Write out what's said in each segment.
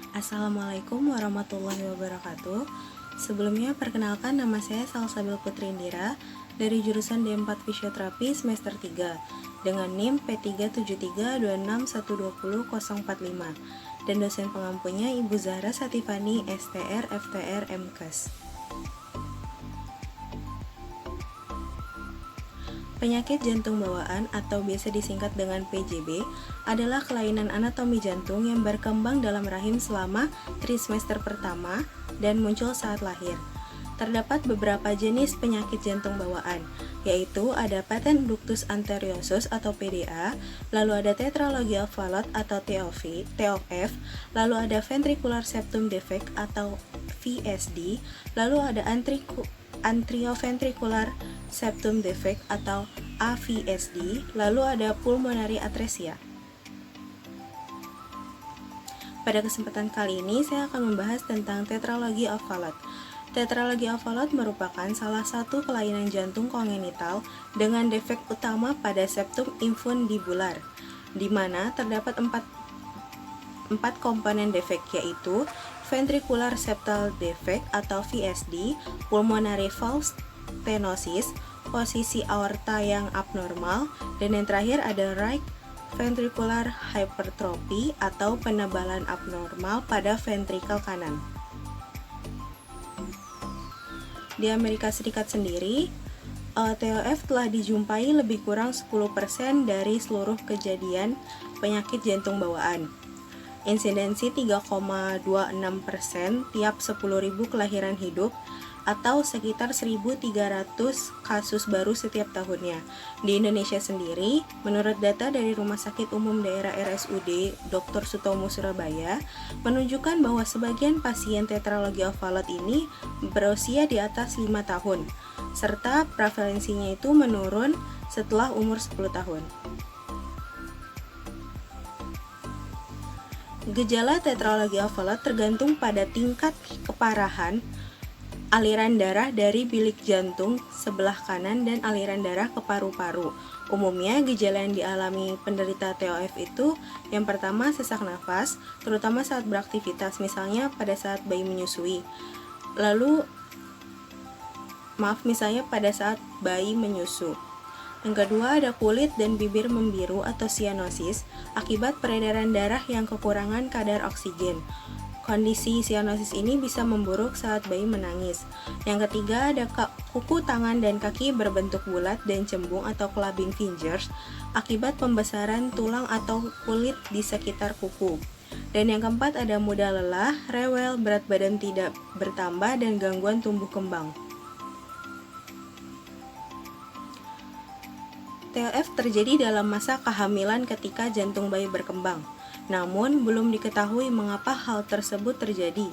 Assalamualaikum warahmatullahi wabarakatuh. Sebelumnya perkenalkan, nama saya Salsabil Putri Indira dari jurusan D4 Fisioterapi semester 3 dengan NIM P37326120045 dan dosen pengampunya Ibu Zahra Satifani STR FTR MKes. Penyakit jantung bawaan atau biasa disingkat dengan PJB adalah kelainan anatomi jantung yang berkembang dalam rahim selama trimester pertama dan muncul saat lahir. Terdapat beberapa jenis penyakit jantung bawaan, yaitu ada patent ductus arteriosus atau PDA, lalu ada tetralogy of Fallot atau TOF, lalu ada ventricular septum defect atau VSD, lalu ada atrioventricular septum defect atau AVSD, lalu ada pulmonary atresia. Pada kesempatan kali ini saya akan membahas tentang tetralogy of Fallot. Tetralogy of Fallot merupakan salah satu kelainan jantung kongenital dengan defek utama pada septum infundibular, di mana terdapat empat komponen defek, yaitu ventricular septal defect atau VSD, pulmonary valve stenosis, posisi aorta yang abnormal, dan yang terakhir ada right ventricular hypertrophy atau penebalan abnormal pada ventrikel kanan. Di Amerika Serikat sendiri, TOF telah dijumpai lebih kurang 10% dari seluruh kejadian penyakit jantung bawaan. Insidensi 3,26% tiap 10.000 kelahiran hidup atau sekitar 1.300 kasus baru setiap tahunnya. Di Indonesia sendiri, menurut data dari Rumah Sakit Umum Daerah RSUD Dr. Sutomo Surabaya, menunjukkan bahwa sebagian pasien tetralogy of Fallot ini berusia di atas 5 tahun, serta prevalensinya itu menurun setelah umur 10 tahun. Gejala tetralogy of Fallot tergantung pada tingkat keparahan aliran darah dari bilik jantung sebelah kanan dan aliran darah ke paru-paru. Umumnya gejala yang dialami penderita TOF itu yang pertama sesak nafas, terutama saat beraktivitas, misalnya pada saat bayi menyusui. Misalnya pada saat bayi menyusu. Yang kedua ada kulit dan bibir membiru atau cyanosis akibat peredaran darah yang kekurangan kadar oksigen. Kondisi cyanosis ini bisa memburuk saat bayi menangis. Yang ketiga ada kuku tangan dan kaki berbentuk bulat dan cembung atau clubbing fingers akibat pembesaran tulang atau kulit di sekitar kuku. Dan yang keempat ada mudah lelah, rewel, berat badan tidak bertambah, dan gangguan tumbuh kembang. TOF terjadi dalam masa kehamilan ketika jantung bayi berkembang. Namun, belum diketahui mengapa hal tersebut terjadi.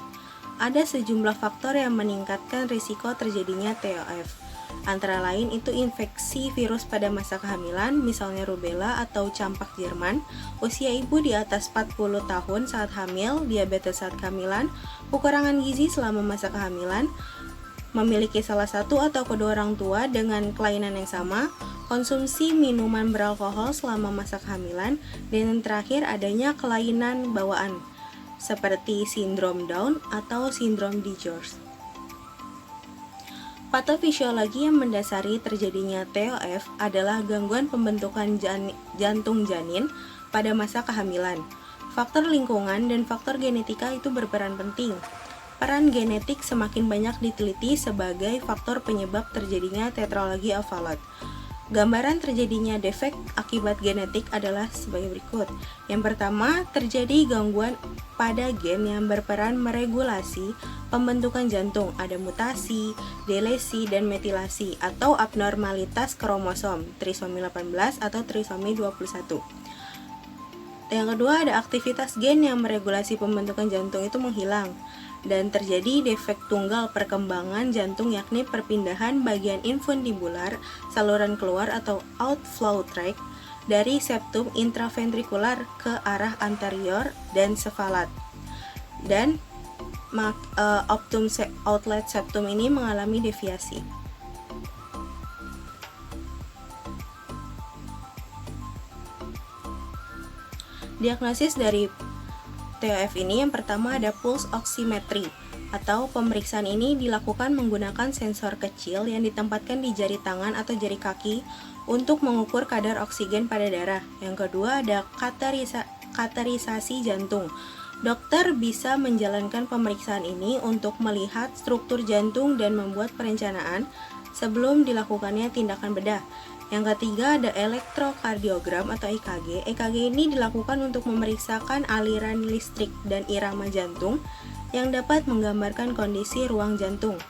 Ada sejumlah faktor yang meningkatkan risiko terjadinya TOF. Antara lain itu infeksi virus pada masa kehamilan, misalnya rubella atau campak Jerman, usia ibu di atas 40 tahun saat hamil, diabetes saat kehamilan, kekurangan gizi selama masa kehamilan, memiliki salah satu atau kedua orang tua dengan kelainan yang sama, konsumsi minuman beralkohol selama masa kehamilan, dan yang terakhir adanya kelainan bawaan seperti sindrom Down atau sindrom DiGeorge. Patofisiologi yang mendasari terjadinya TOF adalah gangguan pembentukan jantung janin pada masa kehamilan. Faktor lingkungan dan faktor genetika itu berperan penting. Peran genetik semakin banyak diteliti sebagai faktor penyebab terjadinya tetralogy of Fallot. Gambaran terjadinya defek akibat genetik adalah sebagai berikut. Yang pertama, terjadi gangguan pada gen yang berperan meregulasi pembentukan jantung. Ada mutasi, delesi, dan metilasi atau abnormalitas kromosom, trisomi 18 atau trisomi 21. Yang kedua, ada aktivitas gen yang meregulasi pembentukan jantung itu menghilang. Dan terjadi defek tunggal perkembangan jantung, yakni perpindahan bagian infundibular saluran keluar atau outflow tract dari septum intraventrikular ke arah anterior dan sefalat. Dan outlet septum ini mengalami deviasi. Diagnosis dari TOF ini yang pertama ada pulse oximetry, atau pemeriksaan ini dilakukan menggunakan sensor kecil yang ditempatkan di jari tangan atau jari kaki untuk mengukur kadar oksigen pada darah. Yang kedua ada katerisasi jantung. Dokter bisa menjalankan pemeriksaan ini untuk melihat struktur jantung dan membuat perencanaan sebelum dilakukannya tindakan bedah. Yang ketiga ada elektrokardiogram atau EKG. EKG ini dilakukan untuk memeriksakan aliran listrik dan irama jantung yang dapat menggambarkan kondisi ruang jantung.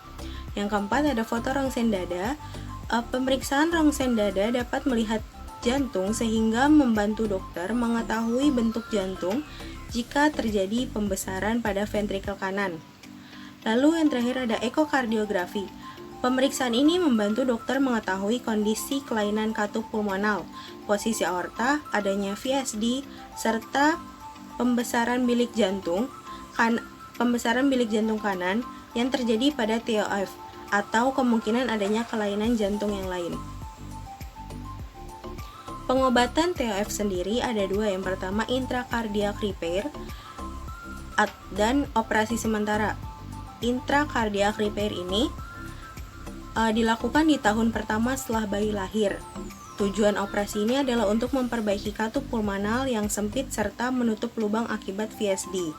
Yang keempat ada foto rongsen dada. Pemeriksaan rongsen dada dapat melihat jantung sehingga membantu dokter mengetahui bentuk jantung jika terjadi pembesaran pada ventrikel kanan. Lalu yang terakhir ada ekokardiografi. Pemeriksaan ini membantu dokter mengetahui kondisi kelainan katup pulmonal, posisi aorta, adanya VSD, serta pembesaran bilik jantung kanan yang terjadi pada TOF, atau kemungkinan adanya kelainan jantung yang lain. Pengobatan TOF sendiri ada dua. Yang pertama intracardiac repair dan operasi sementara. Intracardiac repair ini dilakukan di tahun pertama setelah bayi lahir. Tujuan operasi ini adalah untuk memperbaiki katup pulmonal yang sempit serta menutup lubang akibat VSD.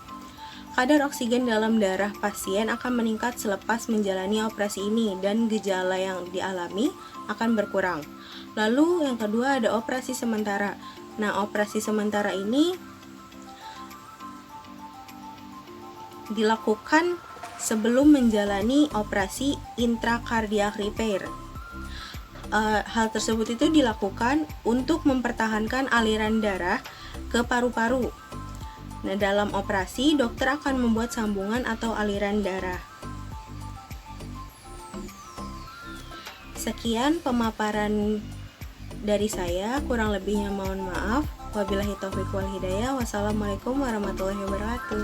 Kadar oksigen dalam darah pasien akan meningkat selepas menjalani operasi ini dan gejala yang dialami akan berkurang. Lalu yang kedua ada operasi sementara. Nah, operasi sementara ini dilakukan sebelum menjalani operasi intracardiac repair. Hal tersebut itu dilakukan untuk mempertahankan aliran darah ke paru-paru. Nah, dalam operasi, dokter akan membuat sambungan atau aliran darah. Sekian pemaparan dari saya, kurang lebihnya mohon maaf. Wabillahi taufiq wal hidayah. Wassalamualaikum warahmatullahi wabarakatuh.